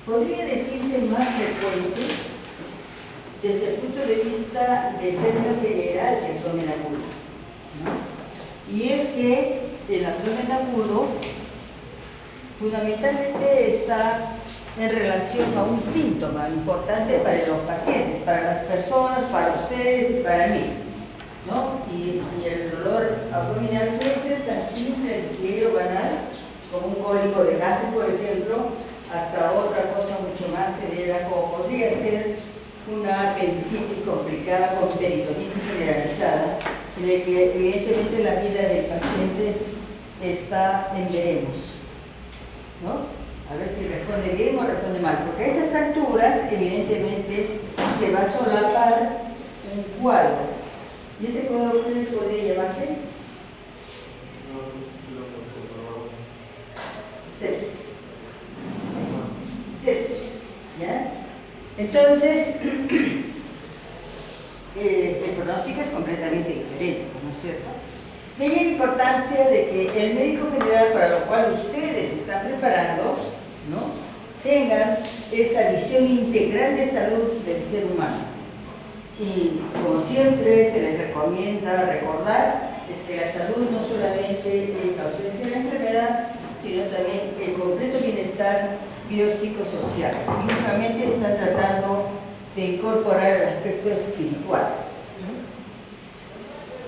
podría decirse más frecuente desde el punto de vista del término general del abdomen agudo, ¿no? Y es que el abdomen agudo fundamentalmente está en relación a un síntoma importante para los pacientes, para las personas, para ustedes y para mí, ¿no? Y el dolor abdominal puede ser tan simple, el diario banal, como un cólico de gases, por ejemplo, hasta otra cosa mucho más severa, como podría ser una apendicitis complicada con peritonitis generalizada, en el que evidentemente la vida del paciente está en veremos, ¿no? A ver si responde bien o responde mal, porque a esas alturas evidentemente se va a solapar un cuadro. ¿Y ese cuadro podría llamarse? Sepsis. Sepsis, ¿ya? Entonces, el pronóstico es completamente diferente, ¿no es cierto? De ahí la importancia de que el médico general, para lo cual ustedes se están preparando, ¿no?, tengan esa visión integral de salud del ser humano. Y como siempre se les recomienda recordar, es que la salud no solamente es la ausencia de la enfermedad, sino también el completo bienestar biopsicosocial. Y últimamente están tratando de incorporar el aspecto espiritual.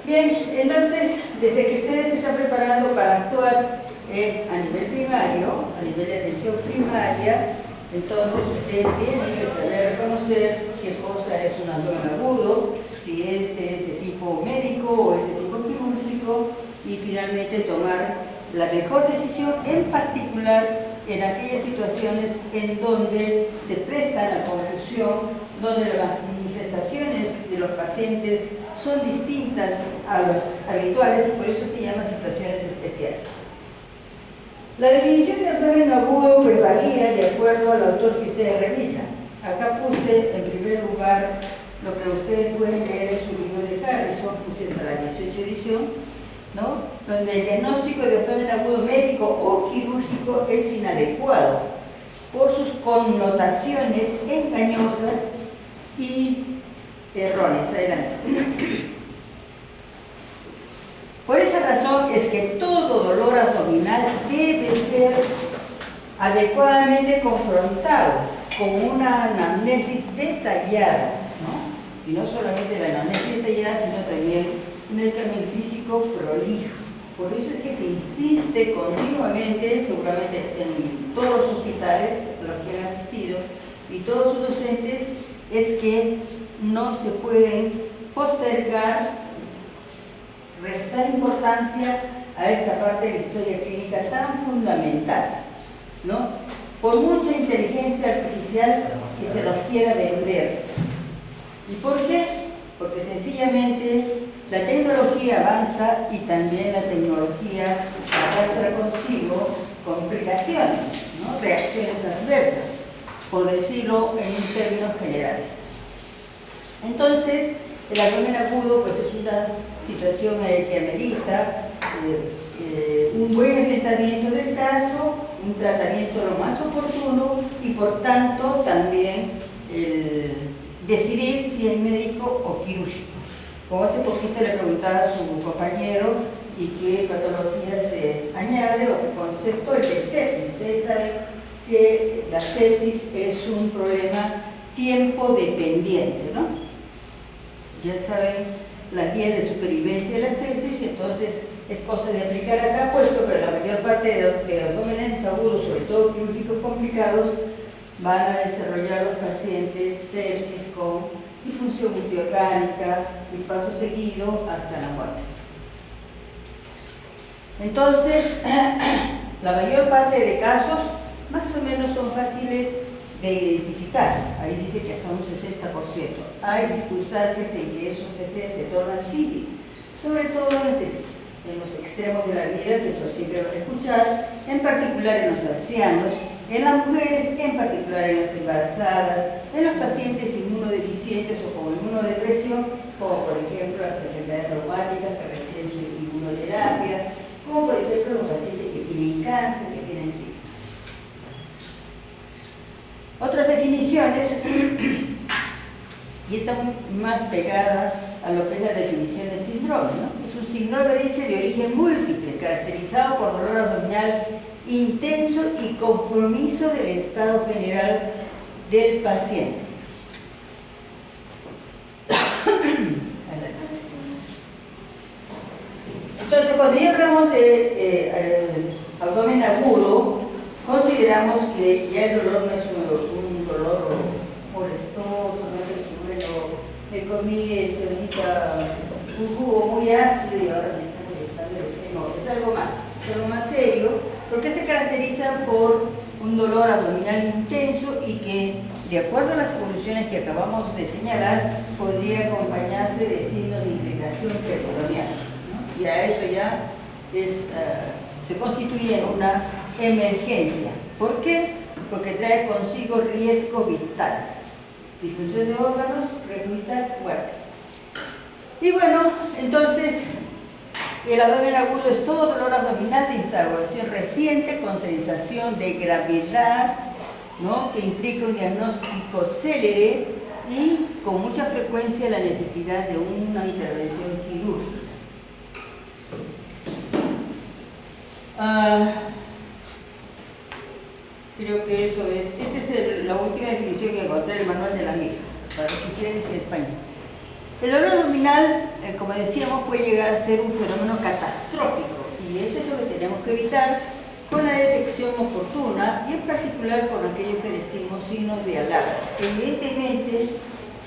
Bien, entonces, desde que ustedes se están preparando para actuar a nivel primario, a nivel de atención primaria, entonces ustedes tienen que saber reconocer qué cosa es un abdomen agudo, si este es de tipo médico o es de tipo quirúrgico, y finalmente tomar la mejor decisión, en particular en aquellas situaciones en donde se presta la confusión, donde las manifestaciones de los pacientes son distintas a las habituales y por eso se llaman situaciones especiales. La definición de abdomen agudo pues varía de acuerdo al autor que ustedes revisan. Acá puse en primer lugar lo que ustedes pueden leer en su libro de Harrison, puse hasta la 18 edición, ¿no?, donde el diagnóstico de abdomen agudo médico o quirúrgico es inadecuado por sus connotaciones engañosas y erróneas. Adelante. Por esa razón es que todo dolor abdominal debe ser adecuadamente confrontado con una anamnesis detallada, ¿no? Y no solamente la anamnesis detallada, sino también un examen físico prolijo. Por eso es que se insiste continuamente, seguramente en todos los hospitales a los que han asistido y todos sus docentes, es que no se pueden postergar, restar importancia a esta parte de la historia clínica tan fundamental, ¿no? Por mucha inteligencia artificial que se los quiera vender. ¿Y por qué? Porque sencillamente la tecnología avanza y también la tecnología arrastra consigo complicaciones, ¿no?, reacciones adversas, por decirlo en términos generales. Entonces, el abdomen agudo pues es una situación en la que amerita un buen enfrentamiento del caso, un tratamiento lo más oportuno y por tanto también decidir si es médico o quirúrgico. Como hace poquito le preguntaba a su compañero y qué patología se añade o qué concepto es de sepsis. Ustedes saben que la sepsis es un problema tiempo dependiente, ¿no? Ya saben la guía de supervivencia de la sepsis, entonces es cosa de aplicar acá, puesto que la mayor parte de abdominales agudos, sobre todo quirúrgicos complicados, van a desarrollar los pacientes sepsis con disfunción multiorgánica y paso seguido hasta la muerte. Entonces, la mayor parte de casos más o menos son fáciles de identificar. Ahí dice que hasta un 60%. Hay circunstancias en que eso se torna difícil, sobre todo en los extremos de la vida, que eso siempre van a escuchar, en particular en los ancianos, en las mujeres, en particular en las embarazadas, en los pacientes inmunodeficientes o con inmunodepresión, como por ejemplo las enfermedades reumáticas que reciben su inmunoterapia, como por ejemplo los pacientes que tienen cáncer, que tienen SIDA. definiciones, y está más pegada a lo que es la definición de síndrome, ¿no? Es un síndrome, dice, de origen múltiple, caracterizado por dolor abdominal intenso y compromiso del estado general del paciente. Entonces, cuando ya hablamos de abdomen agudo, consideramos que ya el dolor no es un dolor molestoso, no es que, bueno, me comí un jugo muy ácido y ahora me está molestando. No, es algo más serio, porque se caracteriza por un dolor abdominal intenso y que, de acuerdo a las evoluciones que acabamos de señalar, podría acompañarse de signos de irritación peritoneal, ¿no? Y a eso ya se constituye en una emergencia. ¿Por qué? Porque trae consigo riesgo vital, disfunción de órganos, riesgo vital, muerte. Y bueno, entonces, el abdomen agudo es todo dolor abdominal de instauración reciente con sensación de gravedad, ¿no? Que implica un diagnóstico célere y con mucha frecuencia la necesidad de una intervención quirúrgica. Creo que eso es. Esta es la última definición que encontré en el manual de la MIR, para los que quieren decir español. El dolor abdominal, como decíamos, puede llegar a ser un fenómeno catastrófico y eso es lo que tenemos que evitar con la detección oportuna y en particular con aquello que decimos signos de alarma. Evidentemente,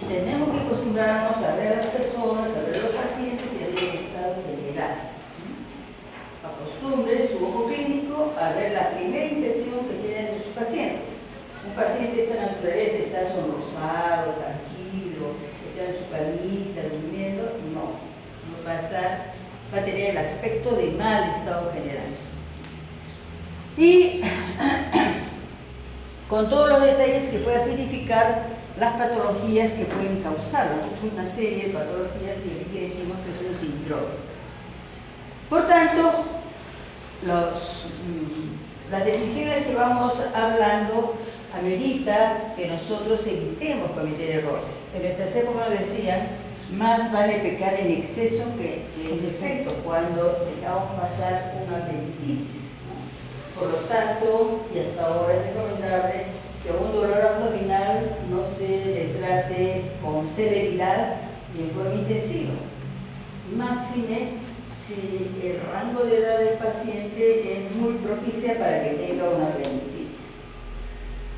tenemos que acostumbrarnos a ver a las personas, a ver a los pacientes y a ver el estado general. Acostumbre su ojo clínico a ver la primera impresión que tienen de sus pacientes. Un paciente de esta naturaleza está sonrosado, tranquilo, echado en su camita, durmiendo, no va a tener el aspecto de mal estado general. Y con todos los detalles que pueda significar las patologías que pueden causarlo, es una serie de patologías y aquí decimos que es un síndrome. Por tanto, las definiciones que vamos hablando amerita que nosotros evitemos cometer errores. En nuestras épocas nos decían, más vale pecar en exceso que en defecto, cuando dejamos pasar una apendicitis. Por lo tanto, y hasta ahora es recomendable que un dolor abdominal no se le trate con celeridad y en forma intensiva. Máxime si el rango de edad del paciente es muy propicia para que tenga una apendicitis.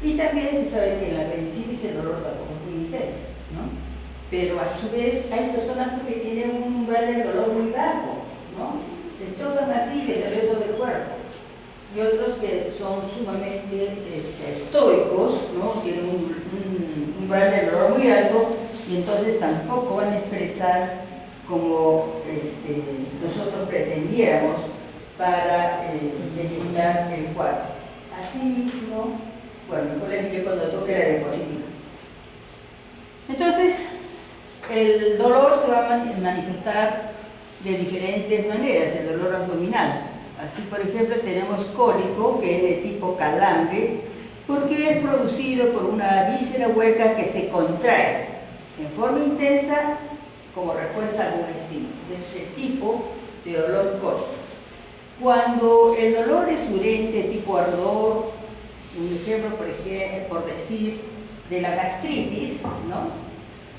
Y también se sabe que en la apendicitis el dolor tampoco es muy intenso, ¿no? Pero a su vez hay personas que tienen un umbral de dolor muy bajo, ¿no? Les tocan así, les duele todo el cuerpo. Y otros que son sumamente estoicos, ¿no? Tienen un umbral de dolor muy alto y entonces tampoco van a expresar como nosotros pretendiéramos para delimitar el cuadro. Asimismo, bueno, el colegio cuando toque la diapositiva. Entonces, el dolor se va a manifestar de diferentes maneras, el dolor abdominal. Así, por ejemplo, tenemos cólico, que es de tipo calambre, porque es producido por una víscera hueca que se contrae en forma intensa como respuesta a algún estímulo. De ese tipo de dolor cólico. Cuando el dolor es urente, tipo ardor, un ejemplo, por decir, de la gastritis, ¿no?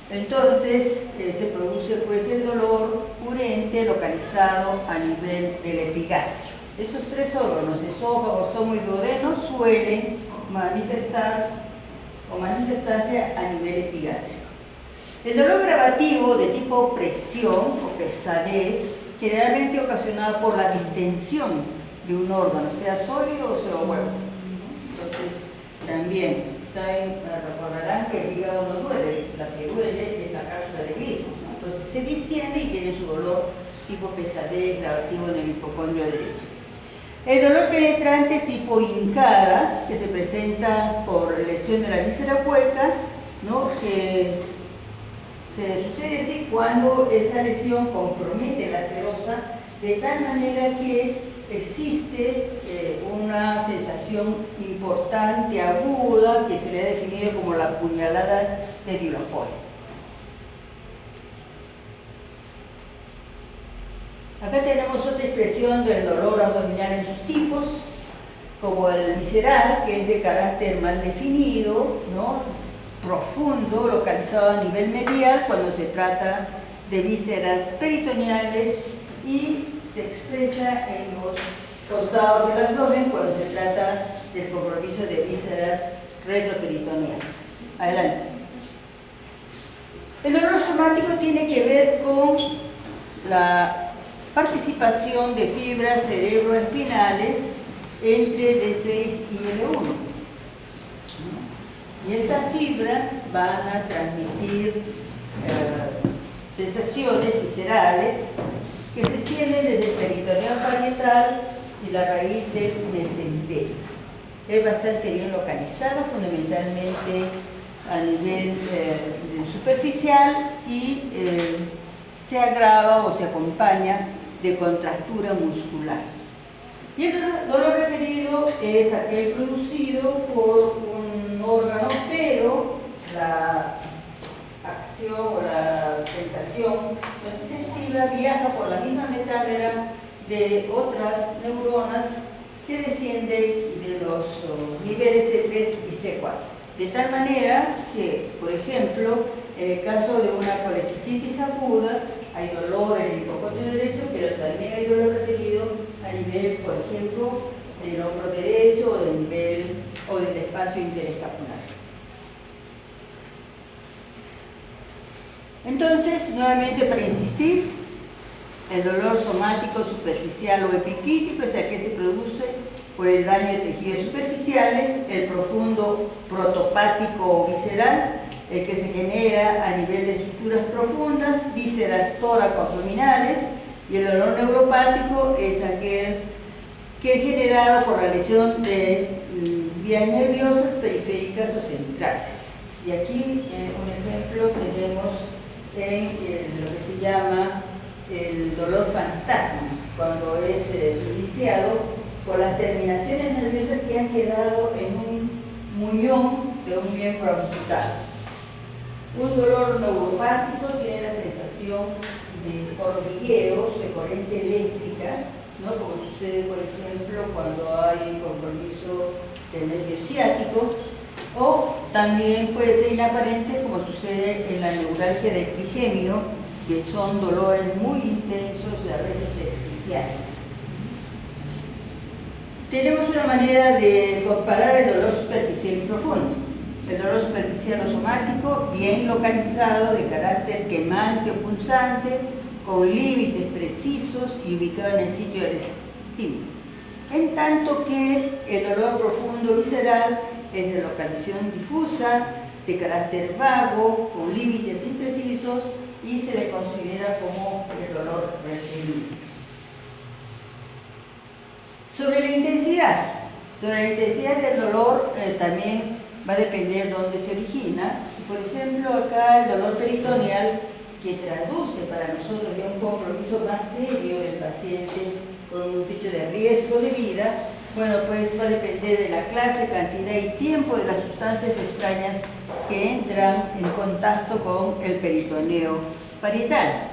Entonces se produce pues el dolor urente localizado a nivel del epigastrio. Esos tres órganos, esófago, estómago y duodeno, suelen manifestarse a nivel epigástrico. El dolor gravativo de tipo presión o pesadez, generalmente ocasionado por la distensión de un órgano, sea sólido o sea huevo. Entonces, también recordarán que el hígado no duele, la que duele es la cápsula de Grissom, ¿no? Entonces se distiende y tiene su dolor tipo pesadez gravativo en el hipocondrio derecho. El dolor penetrante tipo hincada, que se presenta por lesión de la víscera hueca, ¿no? Que se sucede así cuando esa lesión compromete la serosa de tal manera que existe una sensación lesión importante, aguda, que se le ha definido como la puñalada de Bilofoy. Acá tenemos otra expresión del dolor abdominal en sus tipos, como el visceral, que es de carácter mal definido, ¿no? Profundo, localizado a nivel medial cuando se trata de vísceras peritoneales, y se expresa en los costados del abdomen cuando se trata del compromiso de vísceras retroperitoneales. Adelante. El dolor somático tiene que ver con la participación de fibras cerebroespinales entre D6 y L1. Y estas fibras van a transmitir sensaciones viscerales que se extienden desde el peritoneo parietal y la raíz del mesenterio. Es bastante bien localizado, fundamentalmente a nivel superficial, y se agrava o se acompaña de contractura muscular. Y el dolor referido es aquel producido por un órgano, pero la acción o la sensación sensitiva viaja por la misma metámera de otras neuronas que descienden de los niveles C3 y C4. De tal manera que, por ejemplo, en el caso de una colecistitis aguda, hay dolor en el hipocondrio derecho, pero también hay dolor referido a nivel, por ejemplo, del hombro derecho o del espacio interescapular. Entonces, nuevamente para insistir, el dolor somático superficial o epicrítico es el que se produce por el daño de tejidos superficiales, el profundo protopático o visceral, el que se genera a nivel de estructuras profundas, vísceras tóraco-abdominales, y el dolor neuropático es aquel que es generado por la lesión de vías nerviosas periféricas o centrales. Y aquí un ejemplo tenemos en lo que se llama el dolor fantasma, cuando es iniciado por las terminaciones nerviosas que han quedado en un muñón de un miembro amputado. Un dolor neuropático tiene la sensación de hormigueos, de corriente eléctrica, ¿no? Como sucede, por ejemplo, cuando hay compromiso del nervio ciático, o también puede ser inaparente, como sucede en la neuralgia del trigémino, que son dolores muy intensos y a veces desquiciantes. Tenemos una manera de comparar el dolor superficial y profundo. El dolor superficial o somático, bien localizado, de carácter quemante o punzante, con límites precisos y ubicado en el sitio del estímulo. En tanto que el dolor profundo visceral es de localización difusa, de carácter vago, con límites imprecisos, y se le considera como el dolor referido. Sobre la intensidad del dolor también va a depender de dónde se origina. Por ejemplo, acá el dolor peritoneal, que traduce para nosotros ya un compromiso más serio del paciente con un hecho de riesgo de vida, bueno, pues va a depender de la clase, cantidad y tiempo de las sustancias extrañas que entran en contacto con el peritoneo parietal.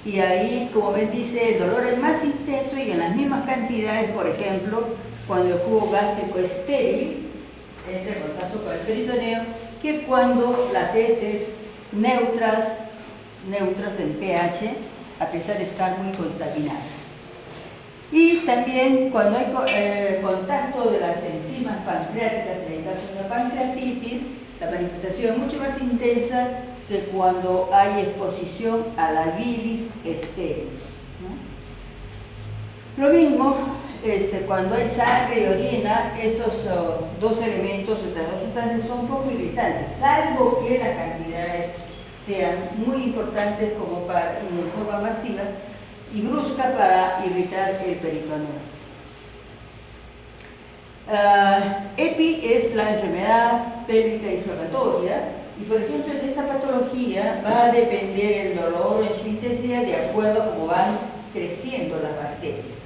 Y ahí, como ven, dice, el dolor es más intenso y en las mismas cantidades, por ejemplo, cuando el jugo gástrico estéril entra en contacto con el peritoneo, que cuando las heces neutras en pH, a pesar de estar muy contaminadas. Y también cuando hay contacto de las enzimas pancreáticas, en el caso de una pancreatitis, la manifestación es mucho más intensa que cuando hay exposición a la bilis estéril, ¿no? Lo mismo cuando hay sangre y orina, estos dos elementos, estas dos sustancias son un poco irritantes, salvo que las cantidades sean muy importantes como para, y en forma masiva y brusca, para irritar el peritoneo. EPI es la enfermedad pélvica inflamatoria, y por ejemplo en esta patología va a depender el dolor en su intensidad de acuerdo a cómo van creciendo las bacterias.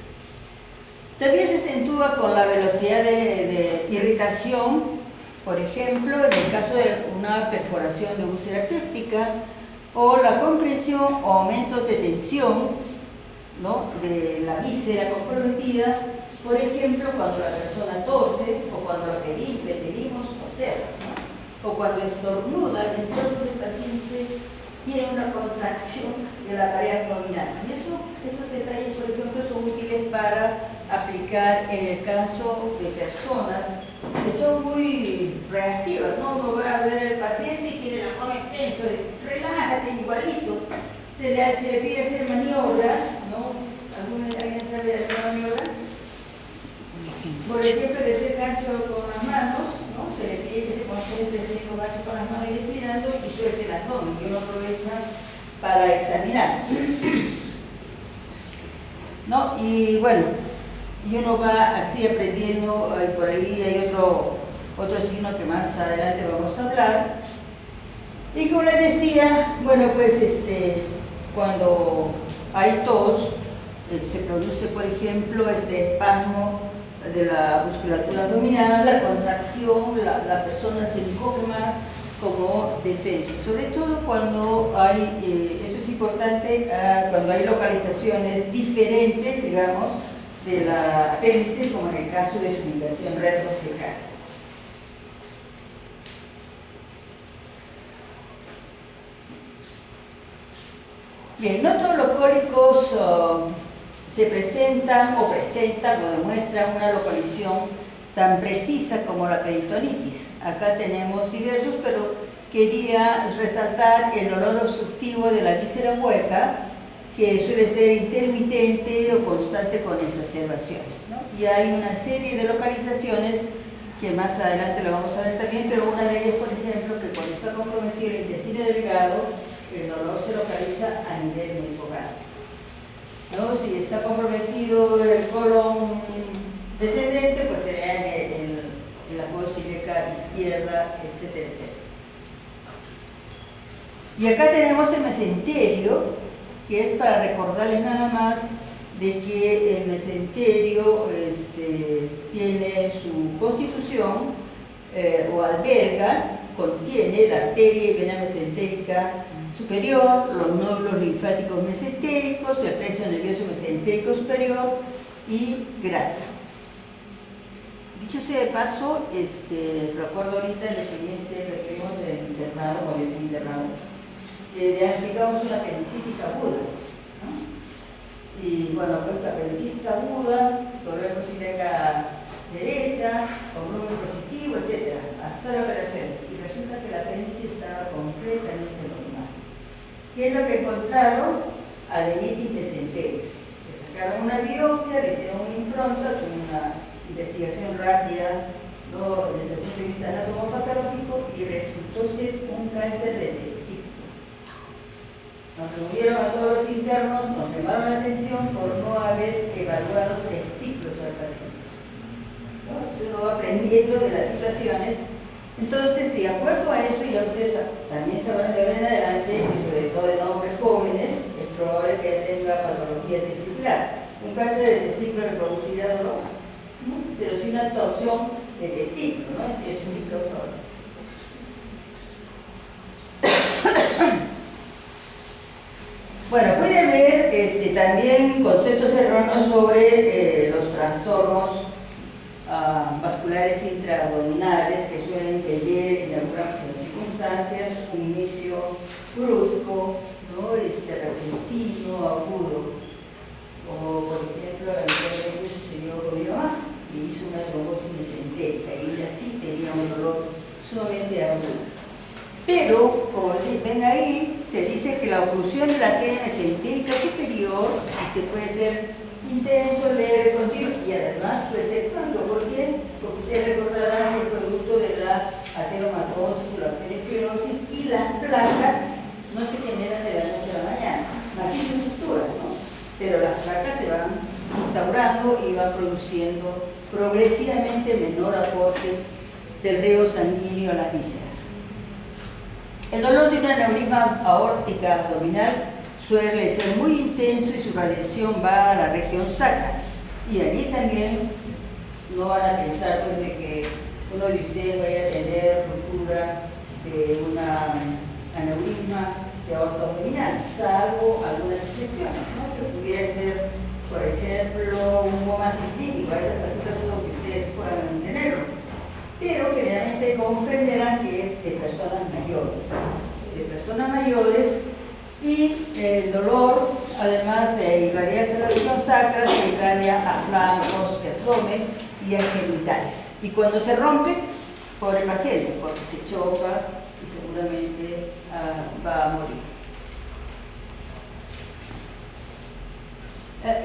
También se acentúa con la velocidad de irritación, por ejemplo, en el caso de una perforación de úlcera péptica, o la compresión o aumentos de tensión, ¿no?, de la víscera comprometida, por ejemplo, cuando la persona tose o cuando le pedimos toser, ¿no?, o cuando estornuda, entonces el paciente tiene una contracción de la pared abdominal. Y esos detalles, por ejemplo, son útiles para aplicar en el caso de personas que son muy reactivas, ¿no? Uno va a ver al paciente y tiene la mano extensa, relájate igualito. Se le pide hacer maniobras, ¿no? ¿Alguien sabe alguna maniobra? Por ejemplo, de hacer gancho con las manos, ¿no? Se le pide que se concentre haciendo gancho con las manos y estirando y suelte el abdomen. Y uno aprovecha para examinar, ¿no? Y bueno, y uno va así aprendiendo, y por ahí hay otro signo que más adelante vamos a hablar. Y como les decía, bueno, pues cuando hay tos, se produce, por ejemplo, este espasmo de la musculatura abdominal, la contracción, la persona se encoge más como defensa, sobre todo cuando hay, esto es importante, cuando hay localizaciones diferentes, digamos, de la apéndice, como en el caso de su ubicación retrocecal. Bien, no todos los cólicos se presentan o demuestran una localización tan precisa como la peritonitis. Acá tenemos diversos, pero quería resaltar el dolor obstructivo de la víscera hueca, que suele ser intermitente o constante con exacerbaciones, ¿no? Y hay una serie de localizaciones que más adelante lo vamos a ver también, pero una de ellas, por ejemplo, que cuando está comprometido el intestino delgado, el dolor se localiza a nivel mesogástrico, ¿no? Si está comprometido el colon descendente, pues sería en la fosa ilíaca izquierda, etcétera, etcétera. Y acá tenemos el mesenterio, que es para recordarles nada más de que el mesenterio tiene su constitución o alberga, contiene la arteria y vena mesentérica superior, los nódulos linfáticos mesentéricos, el plexo nervioso mesentérico superior y grasa. Dicho sea de paso, recuerdo ahorita la experiencia que tuvimos en el internado, cuando yo soy internado, diagnosticamos una apendicitis aguda, ¿no? Y bueno, pues la apendicitis aguda, dolor ilíaca derecha, con número positivo, etc. Hacer operaciones y resulta que la apéndice estaba completamente normal. ¿Qué es lo que encontraron? Adenitis mesentérica. Le sacaron una biopsia, le hicieron una impronta, una investigación rápida, ¿no?, desde el punto de vista anatomopatológico, y resultó ser un cáncer de testículo. Nos removieron a todos los internos, nos llamaron la atención por no haber evaluado testículos al paciente, ¿no? Entonces uno va aprendiendo de las situaciones. Entonces, de acuerdo a eso, ya ustedes también sabrán de ahora en adelante, y sobre todo en hombres jóvenes, es probable que tenga patología testicular. Un cáncer de testículo reproducirá dolor, ¿no?, pero sin una absorción de testículo, ¿no? Eso sí que lo saben. Bueno, pueden ver también conceptos erróneos sobre los trastornos vasculares intraabdominales que suelen tener en algunas circunstancias un inicio brusco, ¿no?, repentino, agudo, como por ejemplo la mujer que se dio con mi mamá, que hizo una trombosis mesentérica y ella sí tenía un dolor sumamente agudo. Pero, como ven ahí, se dice que la oclusión de la arteria mesentérica superior se puede ser intenso, leve, continuo y además puede ser crónico. ¿Por qué? Porque ustedes recordarán el producto de la ateromatosis o la arteriosclerosis, y las placas no se generan de la noche a la mañana, así se estructuran, ¿no? Pero las placas se van instaurando y van produciendo progresivamente menor aporte del riego sanguíneo a las vísceras. El dolor de una aneurisma aórtica abdominal suele ser muy intenso y su radiación va a la región sacra. Y allí también no van a pensar pues, de que uno de ustedes vaya a tener ruptura de una aneurisma de aorta abdominal, salvo algunas excepciones, ¿no? Que pudiera ser, por ejemplo, un coma científico, hay las alturas que ustedes puedan tenerlo, pero generalmente comprenderán que es de personas mayores, y el dolor, además de irradiarse a la región sacra, se irradia a flancos, de abdomen y a genitales. Y cuando se rompe, pobre paciente, porque se choca y seguramente va a morir.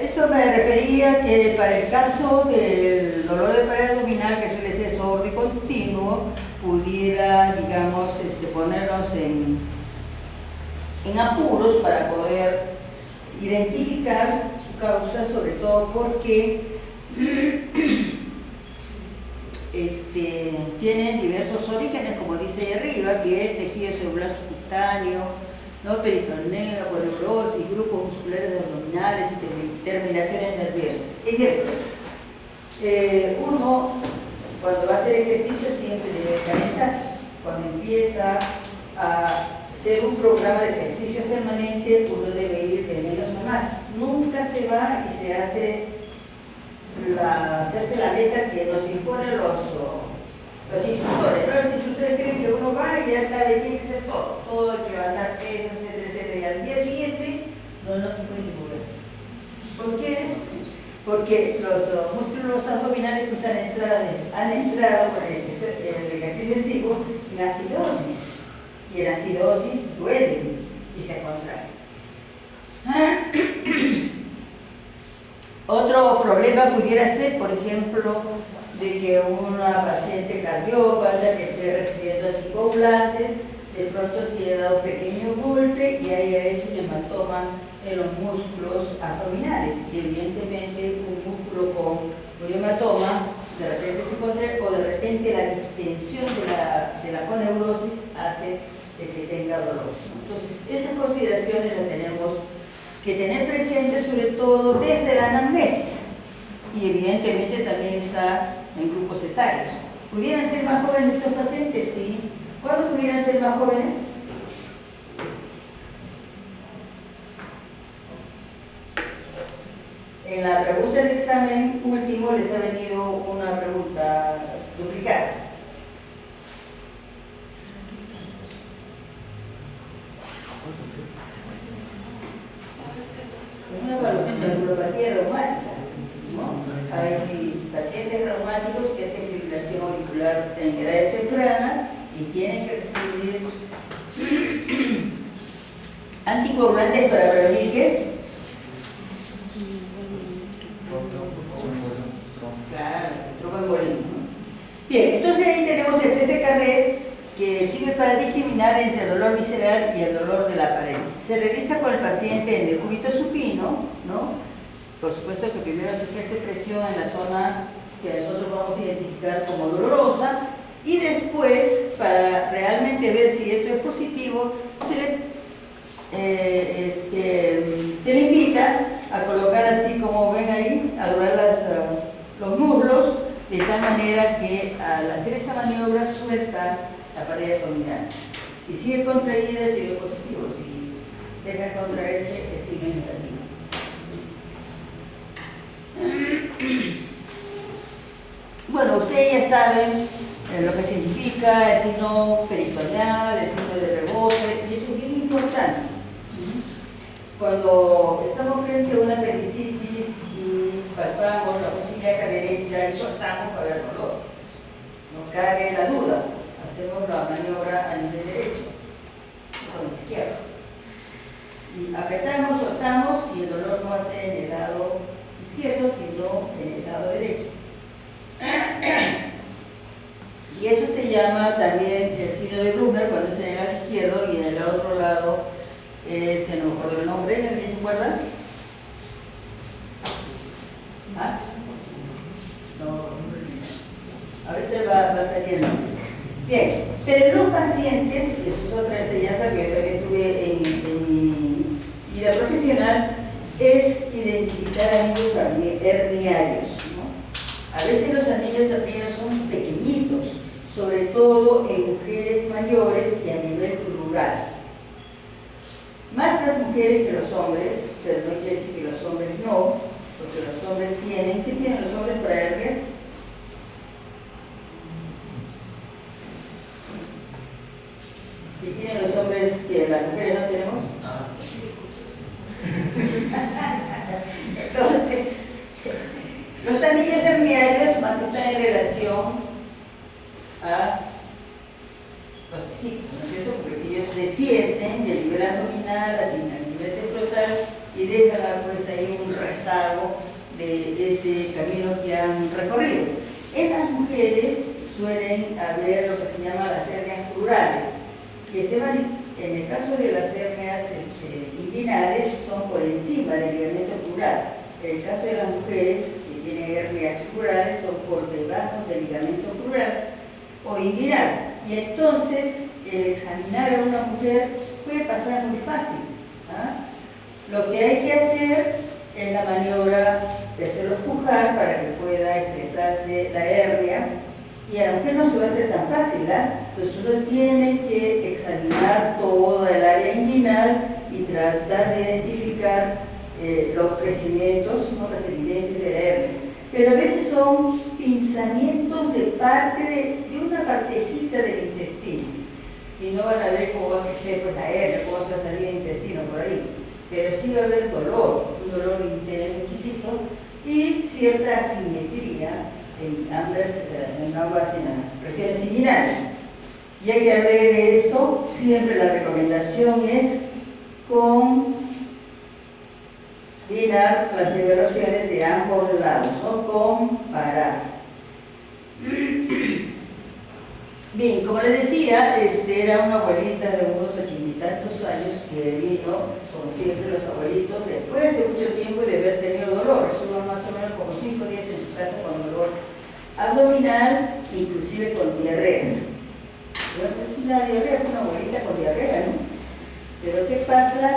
Esto me refería que para el caso del dolor de pared abdominal, que suele ser sordo y continuo, pudiera, digamos, ponernos en apuros para poder identificar su causa, sobre todo porque tienen diversos orígenes, como dice ahí arriba, piel, tejido celular subcutáneo, ¿no? Peritoneo, neurosis, grupos musculares abdominales y terminaciones nerviosas. Ejemplo, uno cuando va a hacer ejercicio siempre debe calentar. Cuando empieza a hacer un programa de ejercicio permanente, uno debe ir de menos a más. Nunca se va y se hace la meta que nos imponen los instructores, ¿no? Los instructores creen que uno va y ya sabe, tiene que hacer todo hay que levantar pesas, etcétera, etcétera, y al día siguiente no se puede mover. ¿Por qué? Porque los músculos abdominales pues, han entrado por el ejercicio encima en acidosis, y en acidosis duelen y se contraen. Otro problema pudiera ser, por ejemplo, de que una paciente cardiópata que esté recibiendo anticoagulantes, de pronto se haya dado un pequeño golpe y haya hecho un hematoma en los músculos abdominales, y evidentemente un músculo con un hematoma de repente se contrae, o de repente la distensión de la coneurosis hace de que tenga dolor. Entonces, esas consideraciones las tenemos que tener presentes, sobre todo desde la anamnesis, y evidentemente también está en grupos etarios. ¿Pudieran ser más jóvenes estos pacientes? Sí. ¿Cuándo pudieran ser más jóvenes? En la pregunta del examen último les ha venido una pregunta duplicada. Una valvulopatía reumática, ¿no? Hay pacientes reumáticos que hacen fibrilación auricular en edades tempranas y tienen que recibir anticoagulantes para prevenir ¿qué? Claro, tromboembolismo. Bien, entonces ahí tenemos el test de Carré, que sirve para discriminar entre el dolor visceral y el dolor de la pared. Se realiza con el paciente en decúbito supino, ¿no? Por supuesto que primero se ejerce presión en la zona que nosotros vamos a identificar como dolorosa, y después, para realmente ver si esto es positivo, se le invita a colocar así como ven ahí, a doblar los muslos, de tal manera que al hacer esa maniobra suelta la pared abdominal. Si sigue contraída, el signo positivo; si deja de contraerse, el signo negativo. Bueno, ustedes ya saben lo que significa el signo peritoneal, el signo de rebote, y eso es bien importante. Cuando estamos frente a una apendicitis y palpamos la punta ilíaca derecha y soltamos para ver dolor, no cabe la duda, hacemos la maniobra a nivel derecho, con la izquierda. Y apretamos, soltamos, y el dolor no va a ser en el lado izquierdo, sino en el lado derecho. Y eso se llama también el signo de Blumer, cuando es en el lado izquierdo, y en el otro lado es, no me acuerdo el nombre, ¿alguien se acuerda? ¿Ah? No, ahorita va a salir el nombre. Bien, pero en los pacientes, y eso es otra enseñanza que también tuve en mi vida profesional, es identificar anillos herniarios, ¿no? A veces los anillos herniarios son pequeñitos, sobre todo en mujeres mayores y a nivel rural. Más las mujeres que los hombres, pero no quiere decir que los hombres no, porque los hombres tienen, ¿qué tienen los hombres para hernias? ¿Qué tienen los hombres que las mujeres no tenemos? Entonces, los anillos herniarios más están en relación a los testículos, ¿no es cierto? Porque ellos descienden del nivel abdominal hacia el nivel frontal y dejan pues ahí un rezago de ese camino que han recorrido. En las mujeres suelen haber lo que se llama las hernias plurales, que se van, en el caso de las hernias inguinales, son por encima del ligamento plural. En el caso de las mujeres que tienen hernias plurales, son por debajo del ligamento plural o inguinal. Y entonces, el examinar a una mujer puede pasar muy fácil, ¿ah? Lo que hay que hacer es la maniobra de hacerlo pujar para que pueda expresarse la hernia, y a la mujer no se va a hacer tan fácil, ¿ah? Entonces uno tiene que examinar toda el área inguinal y tratar de identificar los crecimientos, ¿no? Las evidencias de la hernia. Pero a veces son pinzamientos de parte de una partecita del intestino, y no van a ver cómo va a crecer pues, la hernia, cómo se va a salir el intestino por ahí, pero sí va a haber dolor, un dolor intenso, exquisito, y cierta asimetría en ambas regiones inguinales. Ya que hablé de esto, siempre la recomendación es combinar las evaluaciones de ambos lados, ¿no? Comparar. Bien, como les decía, era una abuelita de unos 80 y tantos años que vino, como siempre los abuelitos, después de mucho tiempo de haber tenido dolor. Estuvo más o menos como 5 días en su casa con dolor abdominal, inclusive con diarreas. Una diarrea, una abuelita con diarrea, ¿no? Pero ¿qué pasa?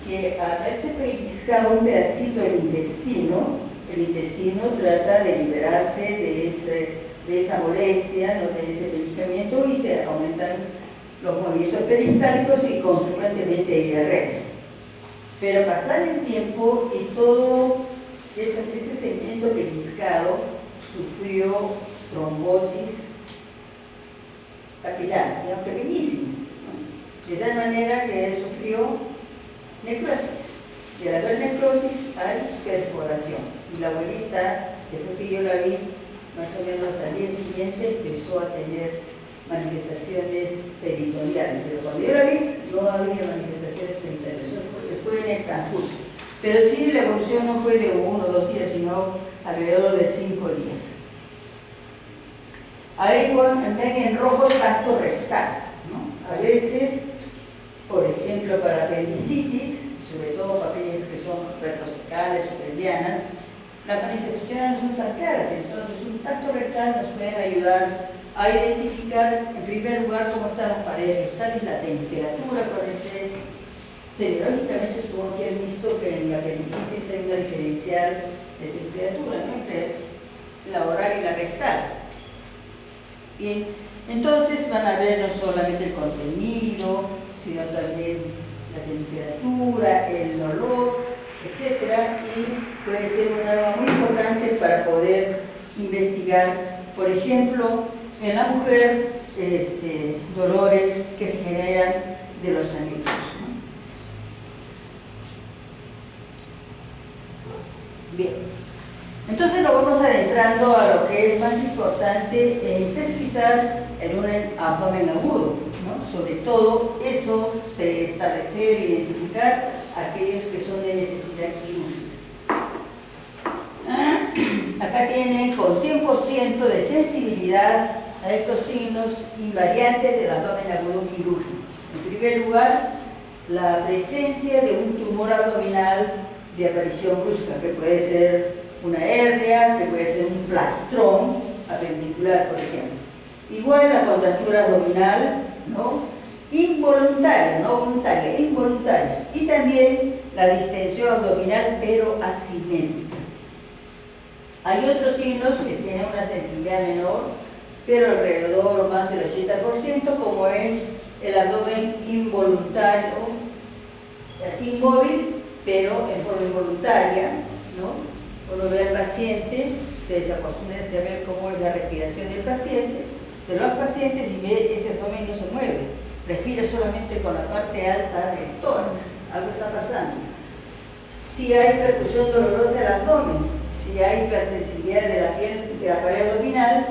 Que al haberse pellizcado un pedacito del intestino, el intestino trata de liberarse de esa molestia, ¿no? De ese pellizcamiento, y se aumentan los movimientos peristálticos y consecuentemente diarreas. Pero pasar el tiempo y todo ese segmento pellizcado sufrió trombosis capilar, digamos, pequeñísima, ¿no? De tal manera que él sufrió necrosis. Y al haber necrosis hay perforación. Y la abuelita, después que yo la vi, más o menos al día siguiente, empezó a tener manifestaciones peritoneales. Pero cuando yo la vi, no había manifestaciones peritoneales. Eso fue en el transcurso. Pero sí, la evolución no fue de 1 o 2 días, sino alrededor de 5 días. Ahí ven en rojo el tracto rectal, ¿no? A veces, por ejemplo, para apendicitis, sobre todo papillas que son retrocecales o pelvianas, las manifestaciones no son tan claras. Entonces, un tacto rectal nos puede ayudar a identificar, en primer lugar, cómo están las paredes rectales, la temperatura, acuérdense. Semiológicamente supongo que han visto que en la apendicitis hay una diferencial de temperatura, ¿no? Entre la oral y la rectal. Bien, entonces van a ver no solamente el contenido, sino también la temperatura, el dolor, etc. Y puede ser un arma muy importante para poder investigar, por ejemplo, en la mujer, dolores que se generan de los anexos. Bien, entonces nos vamos adentrando a lo que es más importante en pesquisar en un abdomen agudo, ¿no? Sobre todo eso de establecer e identificar aquellos que son de necesidad quirúrgica. Acá tienen con 100% de sensibilidad a estos signos invariantes del abdomen agudo quirúrgico. En primer lugar, la presencia de un tumor abdominal de aparición brusca, que puede ser una hernia, que puede ser un plastrón apendicular, por ejemplo. Igual la contractura abdominal, ¿no? Involuntaria, no voluntaria, involuntaria. Y también la distensión abdominal pero asimétrica. Hay otros signos que tienen una sensibilidad menor, pero alrededor más del 80%, como es el abdomen involuntario, inmóvil, pero en forma involuntaria, ¿no? Uno ve al paciente, ustedes acostúmbrense a ver cómo es la respiración del paciente, de los pacientes, y ve ese abdomen no se mueve, respira solamente con la parte alta del tórax, algo está pasando. Si hay percusión dolorosa del abdomen, si hay hipersensibilidad de la piel, de la pared abdominal,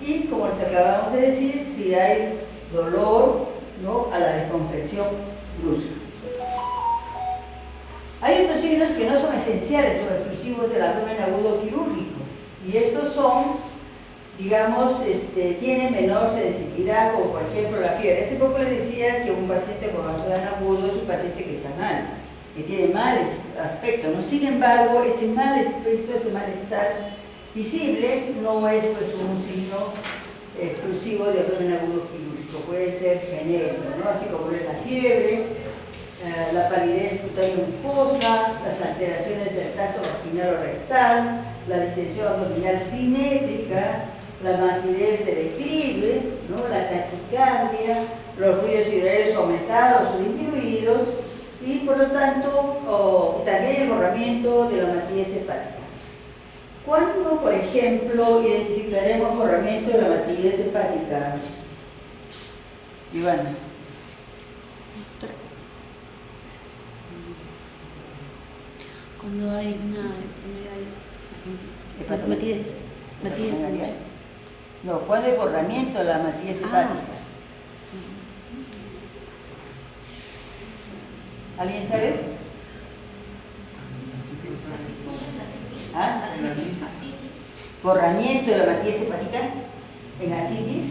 y como les acabamos de decir, si hay dolor, ¿no?, a la descompresión brusca. Hay otros signos que no son esenciales o exclusivos del abdomen agudo quirúrgico, y estos son, digamos, tienen menor sensibilidad, como por ejemplo la fiebre. Hace poco les decía que un paciente con abdomen agudo es un paciente que está mal, que tiene mal aspecto, ¿no? Sin embargo, ese mal aspecto, ese malestar visible no es pues un signo exclusivo de abdomen agudo quirúrgico, puede ser genérico, ¿no? Así como es la fiebre, la palidez cutánea mucosa, las alteraciones del tracto vaginal o rectal, la distensión abdominal simétrica, la matidez de declive, ¿no?, la taquicardia, los ruidos urinarios aumentados o disminuidos, y por lo tanto también el borramiento de la matidez hepática. ¿Cuándo, por ejemplo, identificaremos borramiento de la matidez hepática? Ivana. Cuando hay una matidez. No, ¿cuándo hay borramiento de la matidez hepática? ¿Alguien sabe? ¿Ah? ¿Borramiento de la matidez hepática en asitis?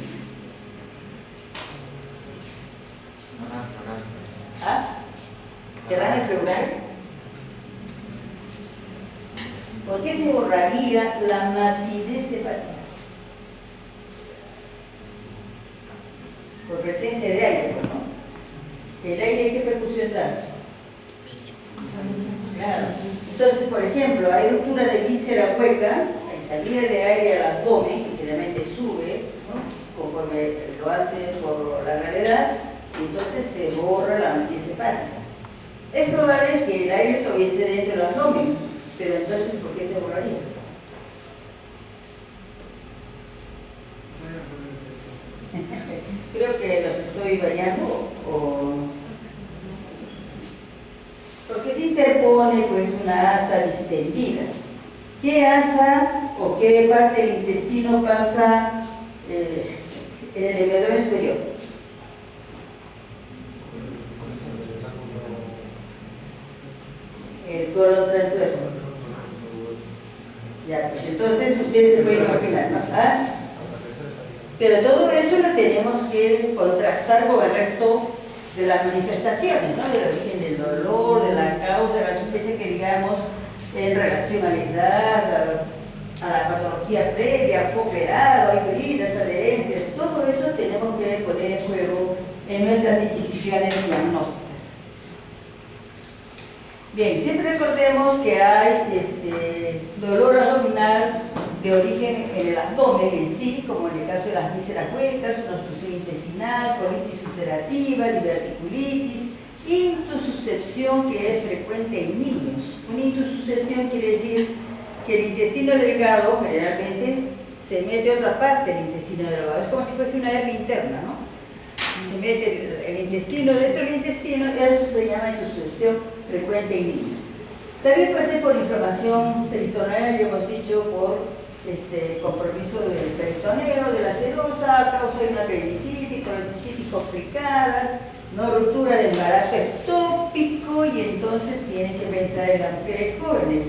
¿Ah? ¿Terráneo pleural? ¿Por qué se borraría la matidez hepática? Por presencia de aire, ¿no? ¿El aire qué percusión da? Claro. Entonces, por ejemplo, hay ruptura de víscera hueca, hay salida de aire al abdomen, que generalmente sube, ¿no?, conforme lo hace por la gravedad, y entonces se borra la matidez hepática. Es probable que el aire todavía esté dentro del abdomen, pero entonces, ¿por qué se borraría? Creo que los estoy bañando, porque se interpone pues una asa distendida. ¿Qué asa o qué parte del intestino pasa en el hemisferio superior? El colon transverso. Ya, pues entonces ustedes se pueden imaginar, ¿no? ¿Ah? Pero todo eso lo tenemos que contrastar con el resto de las manifestaciones, ¿no? Del origen del dolor, de la causa, de la sospecha que digamos en relación a la edad, a la patología previa, fue operado, hay heridas, adherencias, todo eso tenemos que poner en juego en nuestras decisiones diagnósticas. Bien, siempre recordemos que hay dolor abdominal de origen en el abdomen en sí, como en el caso de las vísceras huecas, una obstrucción intestinal, colitis ulcerativa, diverticulitis, intususcepción, que es frecuente en niños. Una intususcepción quiere decir que el intestino delgado generalmente se mete a otra parte del intestino delgado, es como si fuese una hernia interna, ¿no? Se mete el intestino dentro del intestino, eso se llama intususcepción frecuente en niños. También puede ser por inflamación peritoneal, ya hemos dicho, por compromiso del peritoneo, de la serosa, a causa de una apendicitis, colecistitis complicadas, no ruptura de embarazo ectópico, y entonces tienen que pensar en las mujeres jóvenes.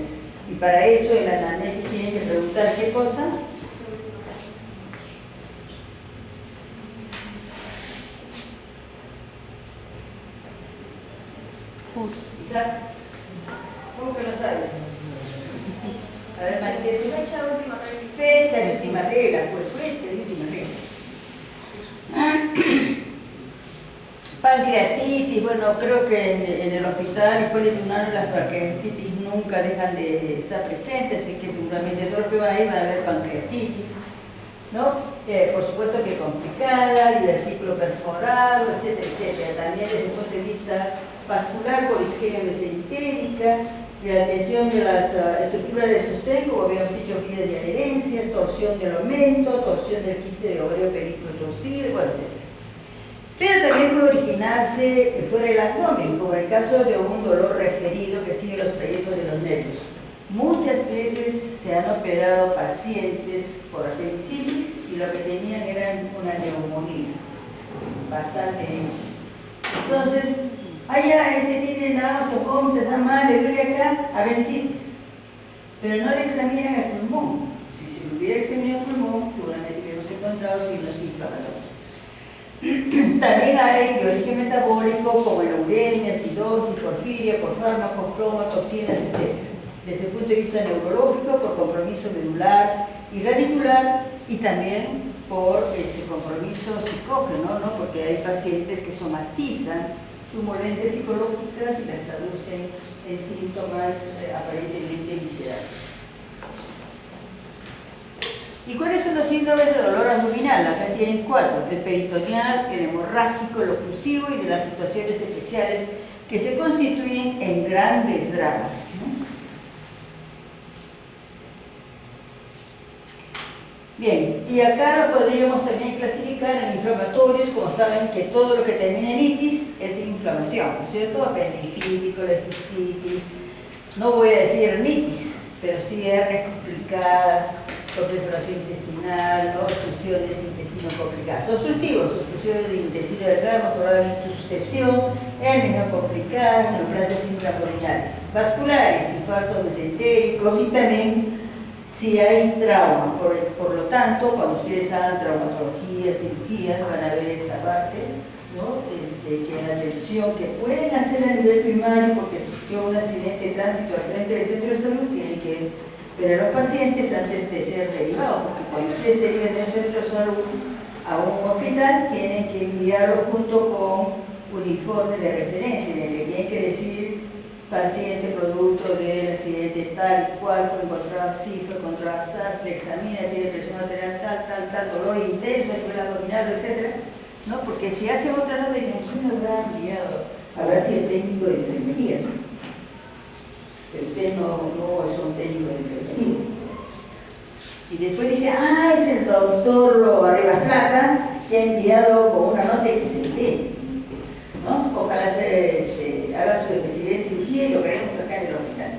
Y para eso en la anamnesis tienen que preguntar qué cosa. Isaac, ¿cómo que lo sabes? A ver, Marqués. Fecha de última regla. Fecha de última regla, pues fecha de última regla. Pancreatitis, bueno, creo que en el hospital Hipólito Unanue las pancreatitis nunca dejan de estar presentes, así que seguramente todos los que van a ir van a ver pancreatitis, ¿no? Por supuesto que complicada, divertículo perforado, etcétera, etcétera. También desde el punto de vista vascular por isquemia mesentérica, de la tensión de las estructuras de sostén, como habíamos dicho, vías de adherencias, torsión del aumento, torsión del quiste de ovario perico torcido, bueno, etcétera. Pero también puede originarse fuera del abdomen, como en el caso de un dolor referido que sigue los trayectos de los nervios. Muchas veces se han operado pacientes por apendicitis y lo que tenían era una neumonía basal de herencia. Entonces, este tiene náuseas, vómitos, está mal, le duele acá, apendicitis. Pero no le examinan el pulmón. Si se hubiera examinado el pulmón, seguramente hubiéramos encontrado signos inflamatorios. También hay de origen metabólico como la uremia, acidosis, porfiria, por fármacos, plomo, toxinas, etc. Desde el punto de vista neurológico, por compromiso medular y radicular, y también por compromiso psicógeno, ¿no? Porque hay pacientes que somatizan sus molestias psicológicas y las traducen en síntomas aparentemente viscerales. ¿Y cuáles son los síndromes de dolor abdominal? Acá tienen 4, el peritoneal, el hemorrágico, el oclusivo y de las situaciones especiales que se constituyen en grandes dramas, ¿no? Bien, y acá lo podríamos también clasificar en inflamatorios, como saben que todo lo que termina en itis es inflamación, ¿no es cierto? Apendicitis, colecistitis, no voy a decir hernitis, pero sí hernias complicadas, proliferación intestinal, ¿no? Obstrucciones de intestino complicadas. Obstructivos, obstrucciones de intestino delgado, hemos hablado de intususcepción, hernias no complicadas, neoplasias intraabdominales. Vasculares, infartos mesentéricos y también si hay trauma. Por lo tanto, cuando ustedes hagan traumatología, cirugías, van a ver esta parte, ¿no? Que la atención que pueden hacer a nivel primario porque existió un accidente de tránsito al frente del centro de salud, tienen que ver a los pacientes antes de ser derivados, porque cuando ustedes deriven de un centro de salud a un hospital, tienen que enviarlo junto con un informe de referencia, en el que tienen que decir paciente producto del accidente tal y cual, fue encontrado así, fue encontrado así, se le examina, tiene presión arterial tal, dolor intenso, nivel abdominal, etc. ¿No? Porque si hace otra nota, ¿quién lo habrá enviado? Habrá sido el técnico de enfermería. Pero usted no es un técnico de enfermería. Y después dice, es el doctor Arribas Plata, que ha enviado con una nota excelente, ¿no? Ojalá haga su especialidad en cirugía y lo queremos acá en el hospital.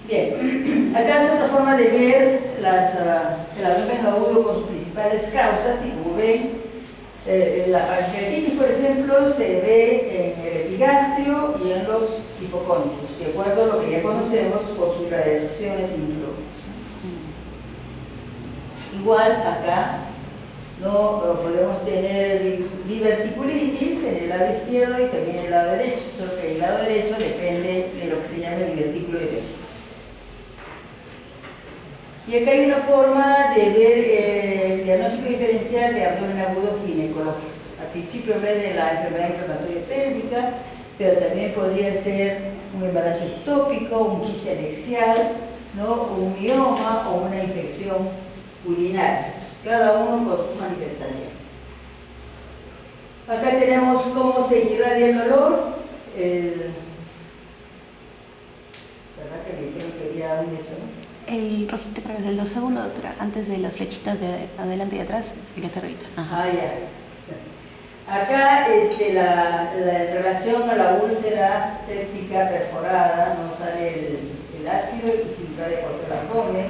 Bien, acá es otra forma de ver el abdomen agudo con sus principales causas, y como ven, la pancreatitis, por ejemplo, se ve en el epigastrio y en los hipocóndrios, de acuerdo a lo que ya conocemos por su radiación en cinturón. Igual acá no podemos tener diverticulitis en el lado izquierdo y también en el lado derecho, solo que el lado derecho depende de lo que se llama el divertículo ibérico. Y acá hay una forma de ver el diagnóstico diferencial de abdomen agudo ginecológico. Al principio hablé de la enfermedad inflamatoria pélvica, pero también podría ser un embarazo ectópico, un quiste anexial, ¿no? Un mioma o una infección urinaria, cada uno con sus manifestaciones. Acá tenemos cómo se irradia el dolor. ¿Verdad que me dijeron que había un eso, no? El rojito, pero es el 2 segundos, doctora, antes de las flechitas de adelante y atrás, el que está arribita. Ajá. Ya. Acá la relación a la úlcera péptica perforada, no sale el ácido y se irradia por todo el abdomen.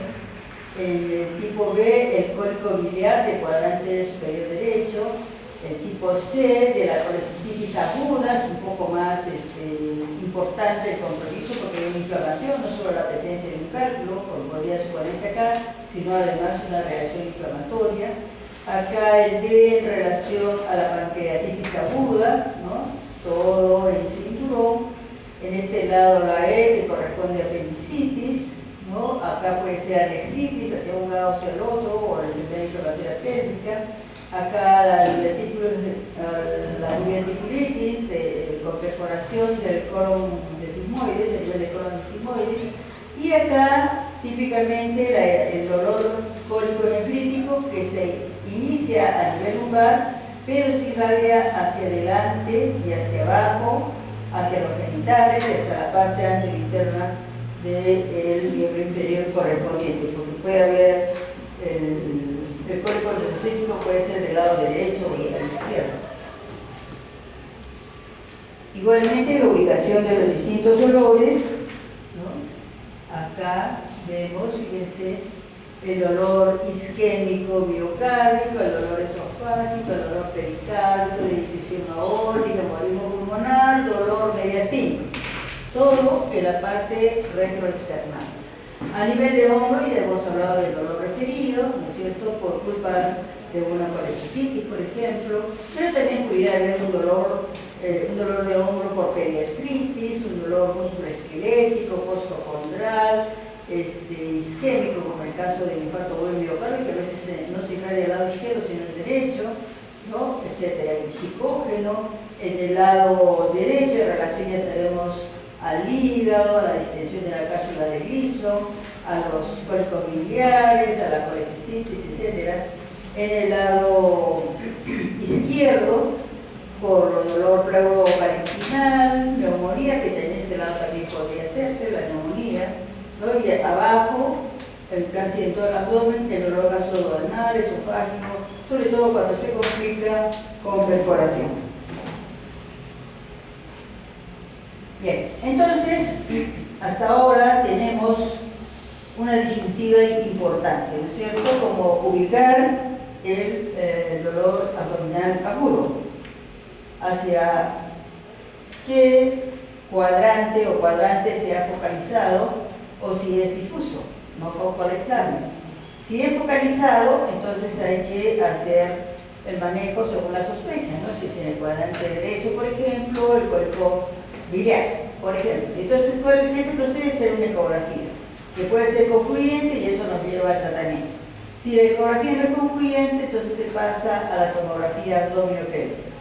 En el tipo B, el cólico biliar de cuadrante superior derecho. El tipo C, de la colecistitis aguda, es un poco más importante el compromiso porque hay una inflamación, no solo la presencia de un cálculo, como podría suponerse acá, sino además una reacción inflamatoria. Acá el D en relación a la pancreatitis aguda, ¿no? Todo el cinturón. En este lado la E que corresponde a apendicitis, ¿no? Acá puede ser anexitis hacia un lado hacia el otro, o la enfermedad inflamatoria pélvica. Acá la divertículo perforación del colon de sigmoides, el nivel de colon de sigmoides, y acá típicamente el dolor cólico nefrítico que se inicia a nivel lumbar, pero se irradia hacia adelante y hacia abajo, hacia los genitales, hasta la parte anterointerna del miembro inferior correspondiente, porque puede haber el cólico nefrítico puede ser del lado derecho o del lado izquierdo. Igualmente la ubicación de los distintos dolores, ¿no? Acá vemos, fíjense, el dolor isquémico miocárdico, el dolor esofágico, el dolor pericárdico, de disección aórtica, embolismo pulmonar, dolor mediastínico. Todo en la parte retroexterna. A nivel de hombro, ya hemos hablado del dolor referido, ¿no es cierto?, por culpa de una colecistitis, por ejemplo, pero también pudiera haber un dolor de hombro por periartritis, un dolor musculoesquelético, postocondral, isquémico, como el caso del infarto agudo miocárdico, que a veces no se irradia del lado izquierdo, sino del derecho, ¿no?, etcétera. El psicógeno en el lado derecho, en relación, ya sabemos, al hígado, a la distensión de la cápsula de Gleason, a los cólicos biliares, a la colecistitis, etc. En el lado izquierdo, por dolor pleuroparenquinal, neumonía, que en este lado también podría hacerse, la neumonía, ¿no? Y abajo, casi en todo el abdomen, el dolor gastroduodenal, esofágico, sobre todo cuando se complica con perforación. Bien, entonces, hasta ahora tenemos una disyuntiva importante, ¿no es cierto?, como ubicar el dolor abdominal agudo, hacia qué cuadrante o cuadrante se ha focalizado o si es difuso, no focalizable. Si es focalizado, entonces hay que hacer el manejo según la sospecha, ¿no? Si es en el cuadrante derecho, por ejemplo, el cólico biliar, por ejemplo. Entonces, ¿qué se procede? A hacer una ecografía, que puede ser concluyente y eso nos lleva al tratamiento. Si la ecografía no es concluyente, entonces se pasa a la tomografía abdominopélvica.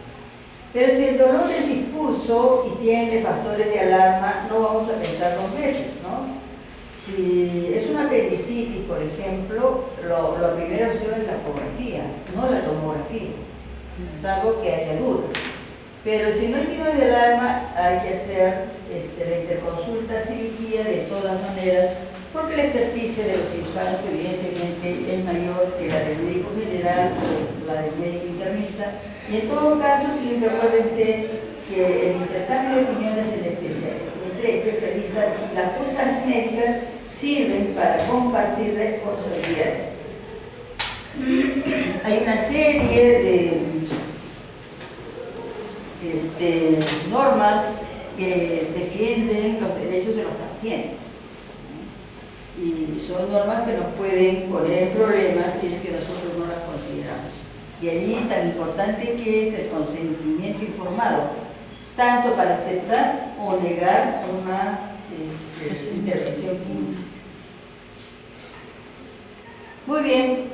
Pero si el dolor es difuso y tiene factores de alarma, no vamos a pensar dos veces, ¿no? Si es una apendicitis, por ejemplo, la primera opción es la ecografía, no la tomografía, salvo que haya dudas. Pero si no hay signos de alarma, hay que hacer la interconsulta cirugía de todas maneras, porque la experticia de los cirujanos evidentemente es mayor que la del médico general o la del médico internista. Y en todo caso, siempre acuérdense que el intercambio de opiniones entre especialistas y las juntas médicas sirven para compartir responsabilidades. Hay una serie de normas que defienden los derechos de los pacientes. Y son normas que nos pueden poner en problemas si es que nosotros no las consideramos. Y allí tan importante que es el consentimiento informado, tanto para aceptar o negar una intervención química. Muy bien,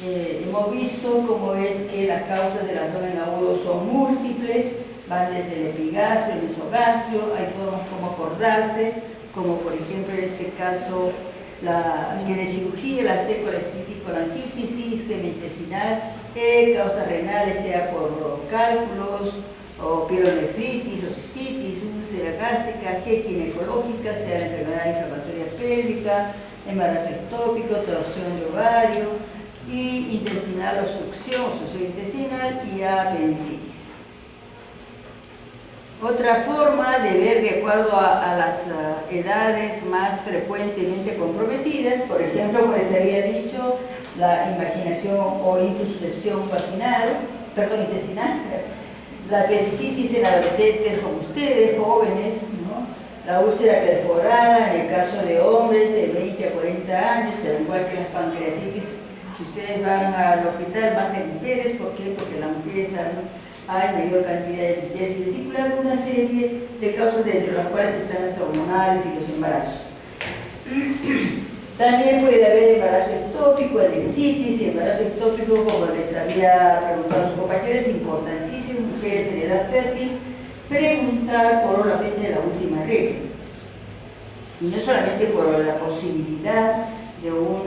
hemos visto cómo es que las causas del abdomen agudo son múltiples, van desde el epigastrio, el mesogastrio, hay formas como acordarse, como por ejemplo en este caso que de cirugía, la colecistitis colangitis, isquemia intestinal, causas renales, sea por cálculos, o pielonefritis, o cistitis, úlcera gástrica, G ginecológica, sea la enfermedad inflamatoria pélvica, embarazo ectópico, torsión de ovario, y intestinal, obstrucción intestinal y apendicitis. Otra forma de ver de acuerdo a las edades más frecuentemente comprometidas, por ejemplo, como les había dicho, la imaginación o intususcepción intestinal, la apendicitis en adolescentes como ustedes, jóvenes, ¿no? La úlcera perforada en el caso de hombres de 20 a 40 años, al igual que las pancreatitis, si ustedes van al hospital, más en mujeres, ¿por qué? Porque las mujeres hay mayor cantidad de liquidez vesicular, una serie de causas entre las cuales están las hormonales y los embarazos. También puede haber embarazo ectópico, elicitis, y embarazo ectópico, como les había preguntado a sus compañeros, es importantísimo, mujeres en edad fértil, preguntar por la fecha de la última regla. Y no solamente por la posibilidad de un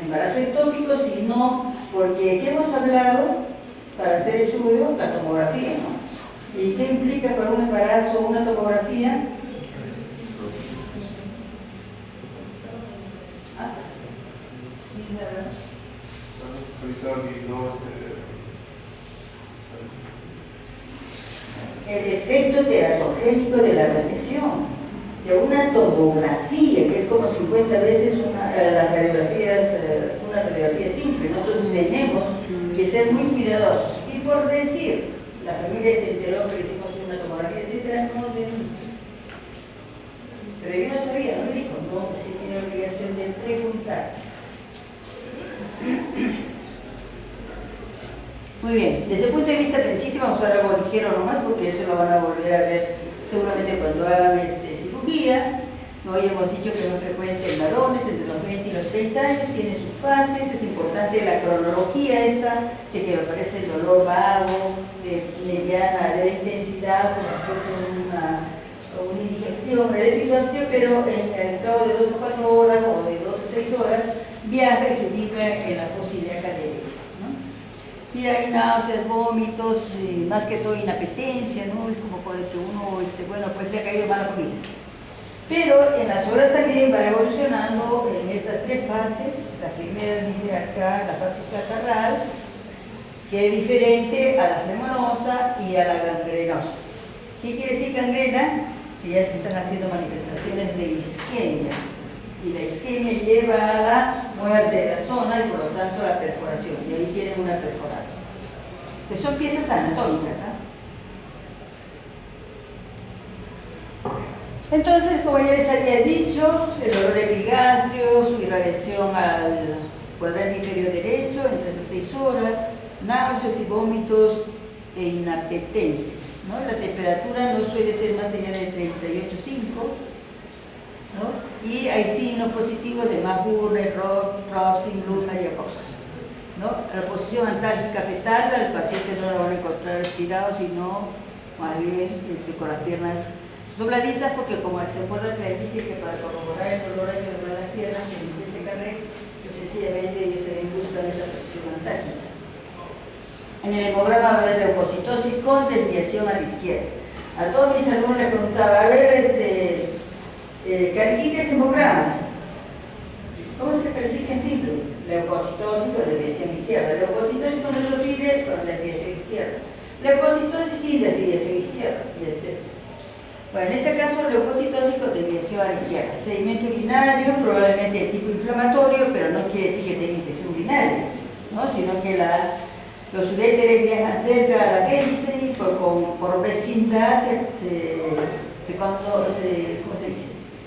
embarazo ectópico, sino porque ¿qué hemos hablado para hacer estudio? La tomografía, ¿no? ¿Y qué implica para un embarazo una tomografía? El efecto teratogénico de la radiación, de una tomografía, que es como 50 veces las radiografías, una radiografía simple, ¿no? Entonces tenemos que ser muy cuidadosos. Y por decir, la familia se enteró que hicimos una tomografía, etcétera, no denunció. Pero yo no sabía, no me dijo, no, usted tiene la obligación de preguntar. Muy bien, desde el punto de vista principio vamos a dar algo ligero nomás porque eso lo van a volver a ver seguramente cuando hagan cirugía. Hoy hemos dicho que es muy frecuente en varones entre los 20 y los 30 años, tiene sus fases, es importante la cronología esta, de que aparece el dolor vago, de mediana, de intensidad, como si fuese una indigestión, pero en el cabo de 2 a 4 horas o de 2 a 6 horas viaja y se ubica en la fosa ilíaca derecha. Y hay náuseas, vómitos, más que todo inapetencia, ¿no? Es como que uno, bueno, pues le ha caído mala comida. Pero en las horas también va evolucionando en estas 3 fases. La primera dice acá, la fase catarral, que es diferente a la flemonosa y a la gangrenosa. ¿Qué quiere decir gangrena? Que ya se están haciendo manifestaciones de isquemia. Y la isquemia lleva a la muerte de la zona y por lo tanto a la perforación. Y ahí tienen una perforación. Que son piezas anatómicas. Entonces, como ya les había dicho, el dolor epigastrio, su irradiación al cuadrante inferior derecho en 3 a 6 horas, náuseas y vómitos e inapetencia, ¿no? La temperatura no suele ser más allá de 38,5. ¿no? Y hay signos positivos de Mahurner, Robson, Blummer y Jacobs. ¿no? La posición antálgica fetal, al paciente no lo van a encontrar estirado, sino más bien con las piernas dobladitas, porque como se acuerda que les dije que para corroborar el dolor hay que doblar las piernas y en ese carnet, pues sencillamente ellos se ven buscar esa posición antálgica. En el hemograma va a haber leucocitosis con desviación a la izquierda. A todos mis alumnos les preguntaba, a ver, califica ese hemograma. ¿Cómo se califica en simple? Leucocitosis con desviación izquierda. Leucocitosis con neutrofiles con desviación izquierda. Leucocitosis sin desviación izquierda, y etc. Bueno, en este caso, leucocitosis con desviación a la izquierda. Sedimento urinario, probablemente de tipo inflamatorio, pero no quiere decir que tenga infección urinaria, ¿no? Sino que los uréteres viajan cerca al apéndice y por vecindad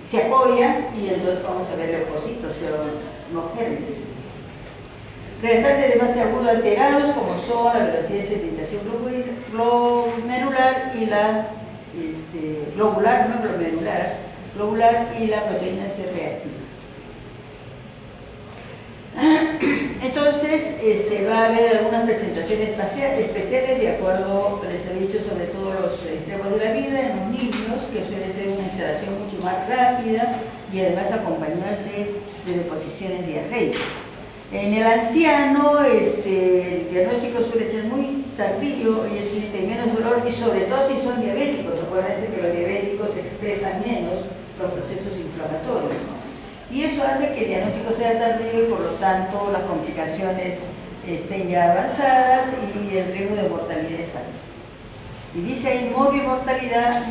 se apoyan y entonces vamos a ver leucocitos, pero no germen. Restantes de base aguda alterados, como son la velocidad de sedimentación glomerular y la globular, no glomerular, globular y la proteína C reactiva. Entonces, va a haber algunas presentaciones especiales de acuerdo, les había dicho, sobre todo los extremos de la vida en los niños, que suele ser una instalación mucho más rápida y además acompañarse de deposiciones diarreicas. En el anciano, el diagnóstico suele ser muy tardío, ellos sienten menos dolor y sobre todo si son diabéticos. Acuérdense que los diabéticos expresan menos los procesos inflamatorios, ¿no? Y eso hace que el diagnóstico sea tardío y por lo tanto las complicaciones estén ya avanzadas y el riesgo de mortalidad es alto. Y dice ahí morbimortalidad,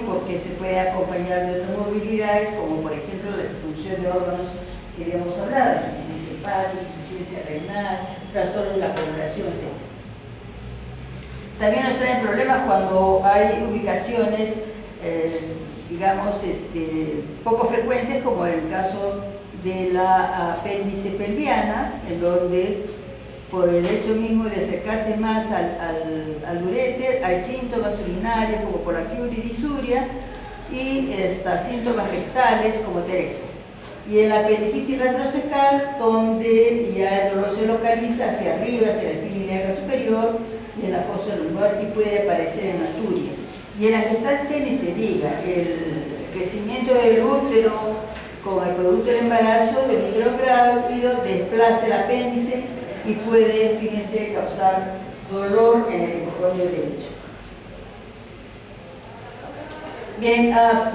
porque se puede acompañar de otras morbilidades como por ejemplo la disfunción de órganos que habíamos hablado, insuficiencia hepática, insuficiencia renal, trastornos de la coagulación, etc. También nos traen problemas cuando hay ubicaciones digamos, poco frecuentes, como en el caso de la apéndice pelviana, en donde por el hecho mismo de acercarse más al uréter, hay síntomas urinarios como polaquiuridisuria y síntomas rectales como teresmo. Y en la apendicitis retrocecal, donde ya el dolor se localiza hacia arriba, hacia la espina ilíaca superior, y en la fosa reposo lumbar y puede aparecer en hematuria. Y en la gestante ni se diga, el crecimiento del útero con el producto del embarazo del útero grávido desplaza el apéndice y puede, fíjense, causar dolor en el hipocondrio derecho. Bien, a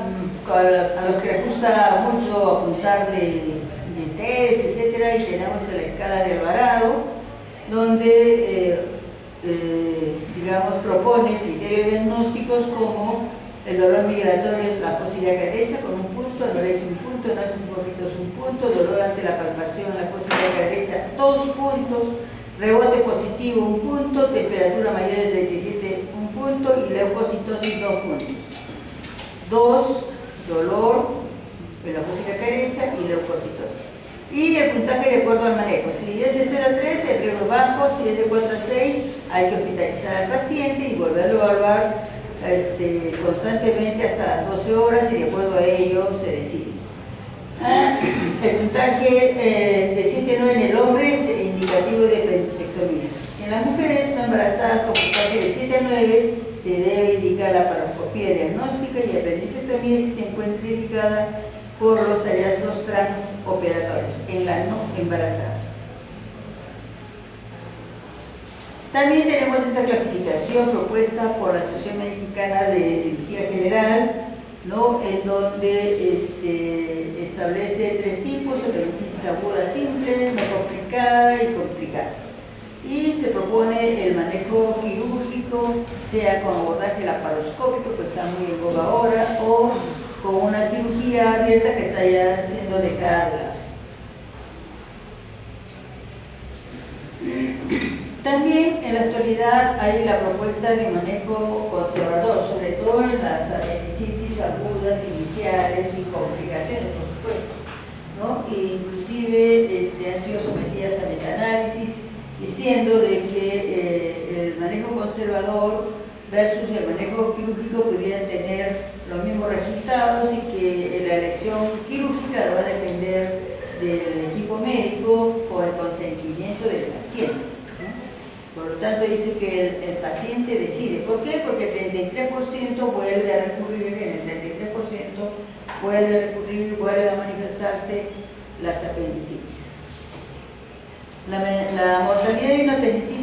los que les gusta mucho apuntar de test, etcétera, y tenemos la escala de Alvarado, donde digamos, propone criterios diagnósticos como el dolor migratorio, la fosa ilíaca derecha con un punto, anorexia un punto, náuseas y vómitos un punto, dolor ante la palpación, la fosa ilíaca derecha 2 puntos, rebote positivo 1 punto, temperatura mayor de 37 1 punto y leucocitosis 2 puntos. 2, dolor en la fosa ilíaca derecha y leucocitosis. Y el puntaje de acuerdo al manejo. Si es de 0 a 3, el riesgo es bajo. Si es de 4 a 6, hay que hospitalizar al paciente y volverlo a evaluar constantemente hasta las 12 horas y de acuerdo a ello se decide. El puntaje de 7 a 9 en el hombre es indicativo de apendicectomía. En las mujeres no embarazadas con puntaje de 7 a 9 se debe indicar la paroscopía diagnóstica y apendicectomía si se encuentra indicada por los hallazgos transoperatorios en la no embarazada. También tenemos esta clasificación propuesta por la Asociación Mexicana de Cirugía General, ¿no? En donde establece 3 tipos: apendicitis aguda simple, no complicada y complicada. Y se propone el manejo quirúrgico, sea con abordaje laparoscópico, que está muy en boga ahora, o con una cirugía abierta que está ya siendo dejada de lado. También en la actualidad hay la propuesta de manejo conservador, sobre todo en las apendicitis agudas iniciales y complicaciones, por supuesto, ¿no? E inclusive han sido sometidas a metaanálisis, diciendo de que el manejo conservador versus el manejo quirúrgico pudieran tener los mismos resultados y que la elección quirúrgica va a depender del equipo médico con el consentimiento del paciente, ¿no? Por lo tanto dice que el paciente decide. ¿Por qué? Porque el 33% vuelve a recurrir, en el 33% vuelve a recurrir, vuelve a manifestarse las apendicitis. La mortalidad de una apendicitis